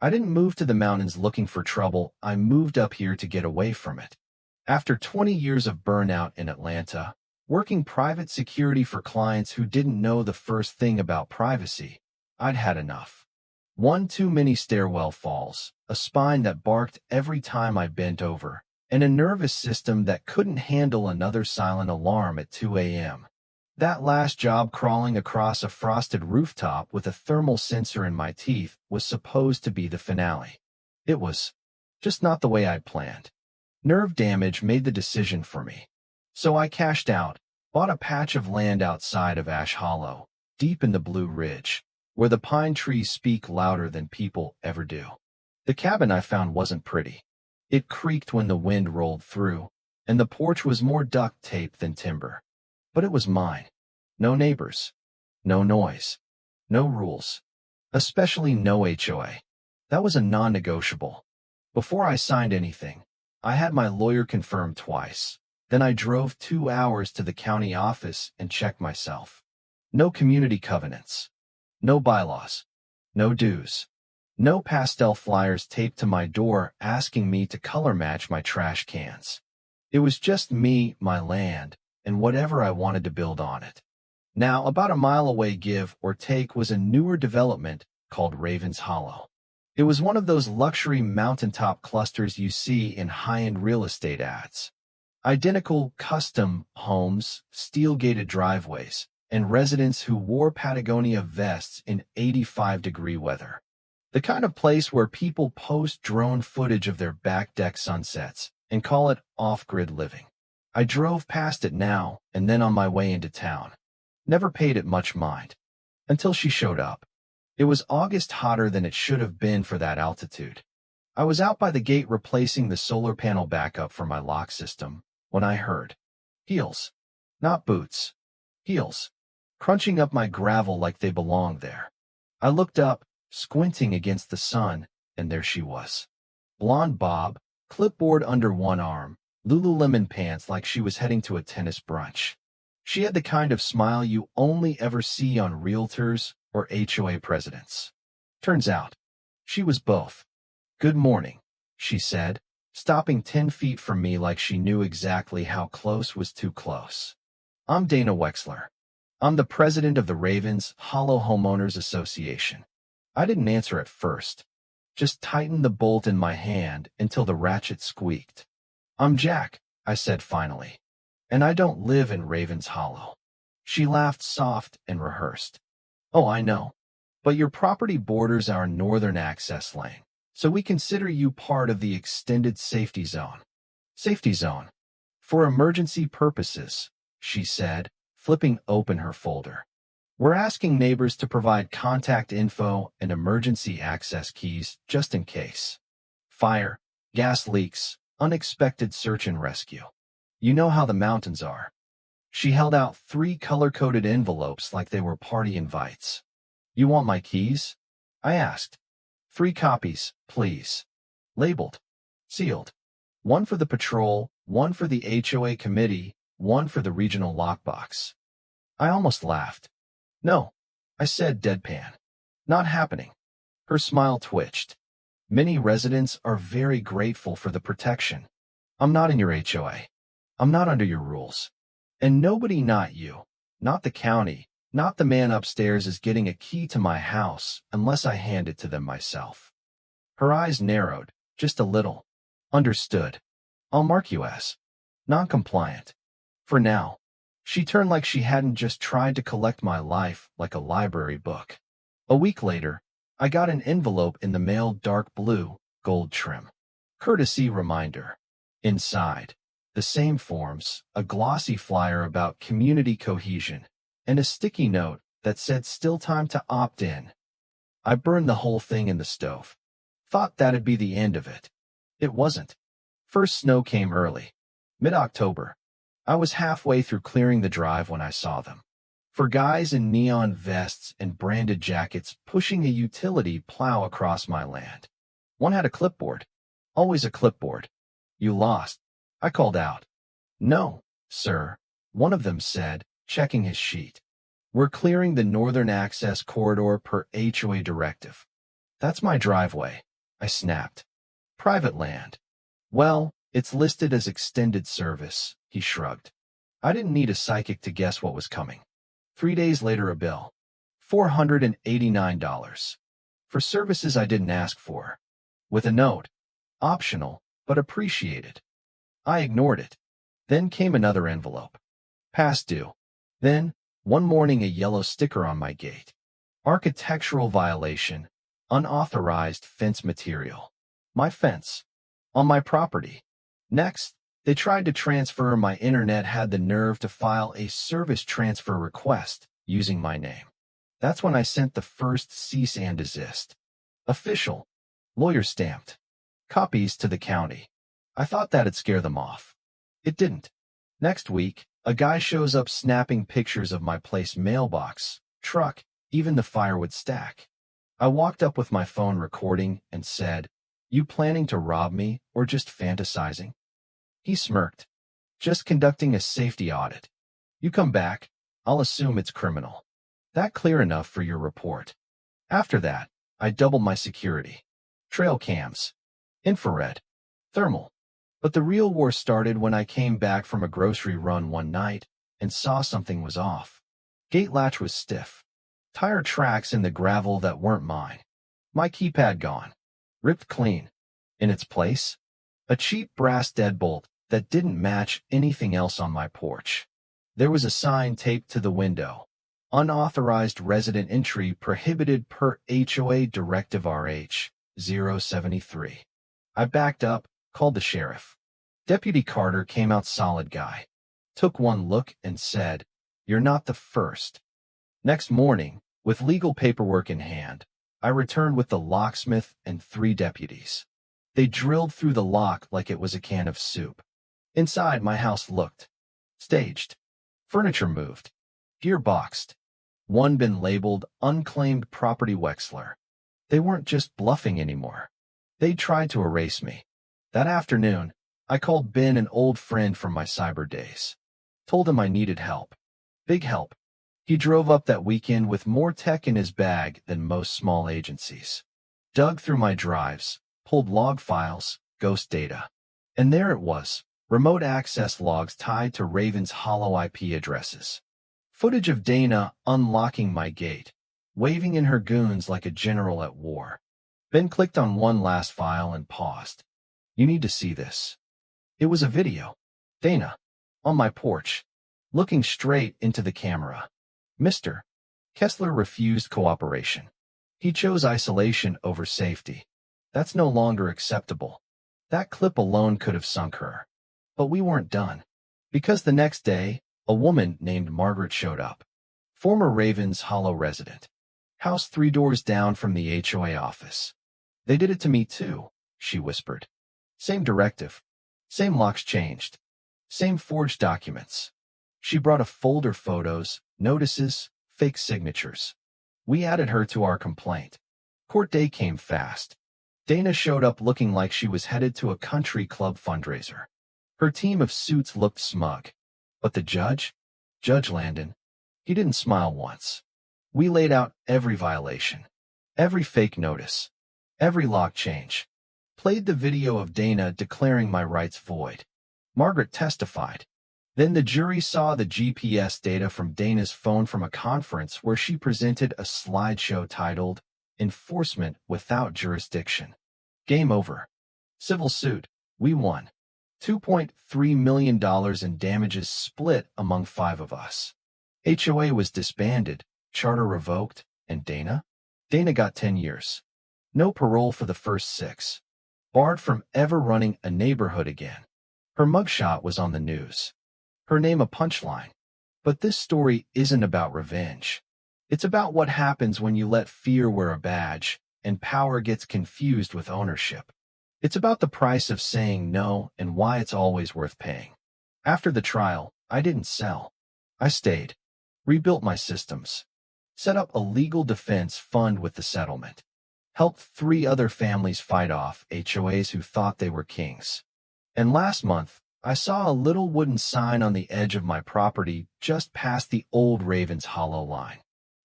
I didn't move to the mountains looking for trouble. I moved up here to get away from it. After 20 years of burnout in Atlanta, working private security for clients who didn't know the first thing about privacy, I'd had enough. One too many stairwell falls, a spine that barked every time I bent over, and a nervous system that couldn't handle another silent alarm at 2 a.m. That last job, crawling across a frosted rooftop with a thermal sensor in my teeth, was supposed to be the finale. It was just not the way I'd planned. Nerve damage made the decision for me. So I cashed out, bought a patch of land outside of Ash Hollow, deep in the Blue Ridge, where the pine trees speak louder than people ever do. The cabin I found wasn't pretty. It creaked when the wind rolled through, and the porch was more duct tape than timber. But it was mine. No neighbors. No noise. No rules. Especially no HOA. That was a non-negotiable. Before I signed anything, I had my lawyer confirm twice. Then I drove 2 hours to the county office and checked myself. No community covenants. No bylaws. No dues. No pastel flyers taped to my door asking me to color match my trash cans. It was just me, my land, and whatever I wanted to build on it. Now, about a mile away, give or take, was a newer development called Ravens Hollow. It was one of those luxury mountaintop clusters you see in high-end real estate ads. Identical custom homes, steel-gated driveways, and residents who wore Patagonia vests in 85-degree weather. The kind of place where people post drone footage of their back deck sunsets and call it off-grid living. I drove past it now and then on my way into town. Never paid it much mind. Until she showed up. It was August, hotter than it should have been for that altitude. I was out by the gate replacing the solar panel backup for my lock system when I heard heels, not boots, heels, crunching up my gravel like they belonged there. I looked up, squinting against the sun, and there she was. Blonde bob, clipboard under one arm, Lululemon pants like she was heading to a tennis brunch. She had the kind of smile you only ever see on realtors or HOA presidents. Turns out, she was both. "Good morning," she said, stopping 10 feet from me like she knew exactly how close was too close. "I'm Dana Wexler. I'm the president of the Ravens Hollow Homeowners Association." I didn't answer at first, just tightened the bolt in my hand until the ratchet squeaked. "I'm Jack," I said finally, "and I don't live in Ravens Hollow." She laughed soft and rehearsed. "Oh, I know. But your property borders our northern access lane, so we consider you part of the extended safety zone." "Safety zone? For emergency purposes," she said, flipping open her folder. "We're asking neighbors to provide contact info and emergency access keys just in case. Fire, gas leaks, unexpected search and rescue. You know how the mountains are." She held out 3 color-coded envelopes like they were party invites. "You want my keys?" I asked. 3 copies, please. Labeled. Sealed. One for the patrol, one for the HOA committee, one for the regional lockbox. I almost laughed. "No," I said deadpan. "Not happening." Her smile twitched. "Many residents are very grateful for the protection. I'm not in your HOA. I'm not under your rules. And nobody, not you, not the county, not the man upstairs, is getting a key to my house unless I hand it to them myself." Her eyes narrowed, just a little. "Understood. I'll mark you as non-compliant. For now." She turned like she hadn't just tried to collect my life like a library book. A week later, I got an envelope in the mail, dark blue, gold trim. Courtesy reminder. Inside, the same forms, a glossy flyer about community cohesion, and a sticky note that said still time to opt in. I burned the whole thing in the stove. Thought that'd be the end of it. It wasn't. First snow came early. Mid-October. I was halfway through clearing the drive when I saw them. 4 guys in neon vests and branded jackets pushing a utility plow across my land. One had a clipboard. Always a clipboard. "You lost," I called out. "No, sir," one of them said, checking his sheet. "We're clearing the northern access corridor per HOA directive." "That's my driveway," I snapped. Private land. Well, it's listed as extended service, he shrugged. I didn't need a psychic to guess what was coming. 3 days later, a bill. $489. For services I didn't ask for. With a note. Optional, but appreciated. I ignored it. Then came another envelope. Past due. Then, one morning, a yellow sticker on my gate. Architectural violation. Unauthorized fence material. My fence. On my property. Next, they tried to transfer. My internet had the nerve to file a service transfer request using my name. That's when I sent the first cease and desist. Official. Lawyer stamped. Copies to the county. I thought that'd scare them off. It didn't. Next week, a guy shows up snapping pictures of my place mailbox, truck, even the firewood stack. I walked up with my phone recording and said, "You planning to rob me or just fantasizing?" He smirked. "Just conducting a safety audit. You come back, I'll assume it's criminal. That clear enough for your report." After that, I doubled my security. Trail cams. Infrared. Thermal. But the real war started when I came back from a grocery run one night and saw something was off. Gate latch was stiff. Tire tracks in the gravel that weren't mine. My keypad gone. Ripped clean. In its place, a cheap brass deadbolt that didn't match anything else on my porch. There was a sign taped to the window. Unauthorized resident entry prohibited per HOA Directive RH 073. I backed up, called the sheriff. Deputy Carter came out solid guy. Took one look and said, "You're not the first." Next morning, with legal paperwork in hand, I returned with the locksmith and 3 deputies. They drilled through the lock like it was a can of soup. Inside, my house looked staged. Furniture moved. Gear boxed. One bin labeled unclaimed property Wexler. They weren't just bluffing anymore. They tried to erase me. That afternoon, I called Ben, an old friend from my cyber days. Told him I needed help. Big help. He drove up that weekend with more tech in his bag than most small agencies. Dug through my drives, pulled log files, ghost data. And there it was, remote access logs tied to Raven's hollow IP addresses. Footage of Dana unlocking my gate, waving in her goons like a general at war. Ben clicked on one last file and paused. "You need to see this." It was a video. Dana, on my porch, looking straight into the camera. Mr. Kessler refused cooperation. He chose isolation over safety. That's no longer acceptable. That clip alone could have sunk her. But we weren't done. Because the next day, a woman named Margaret showed up. Former Raven's Hollow resident. House 3 doors down from the HOA office. "They did it to me too," she whispered. "Same directive. Same locks changed. Same forged documents." She brought a folder, photos, notices, fake signatures. We added her to our complaint. Court day came fast. Dana showed up looking like she was headed to a country club fundraiser. Her team of suits looked smug. But the judge? Judge Landon. He didn't smile once. We laid out every violation. Every fake notice. Every lock change. Played the video of Dana declaring my rights void. Margaret testified. Then the jury saw the GPS data from Dana's phone from a conference where she presented a slideshow titled "Enforcement Without Jurisdiction." Game over. Civil suit. We won. $2.3 million in damages split among 5 of us. HOA was disbanded, charter revoked, and Dana? Dana got 10 years. No parole for the first 6. Barred from ever running a neighborhood again. Her mugshot was on the news. Her name a punchline. But this story isn't about revenge. It's about what happens when you let fear wear a badge and power gets confused with ownership. It's about the price of saying no and why it's always worth paying. After the trial, I didn't sell. I stayed. Rebuilt my systems. Set up a legal defense fund with the settlement. Helped 3 other families fight off HOAs who thought they were kings. And last month, I saw a little wooden sign on the edge of my property just past the old Raven's Hollow line.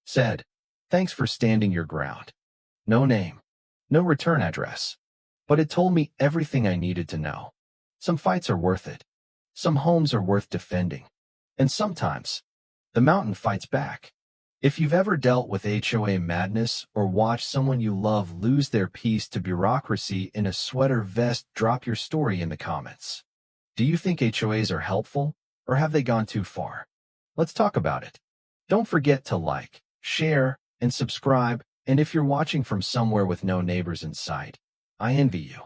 Said, "Thanks for standing your ground." No name. No return address. but it told me everything I needed to know. Some fights are worth it. Some homes are worth defending. And sometimes, the mountain fights back. If you've ever dealt with HOA madness or watched someone you love lose their peace to bureaucracy in a sweater vest, drop your story in the comments. Do you think HOAs are helpful, or have they gone too far? Let's talk about it. Don't forget to like, share, and subscribe, and if you're watching from somewhere with no neighbors in sight, I envy you.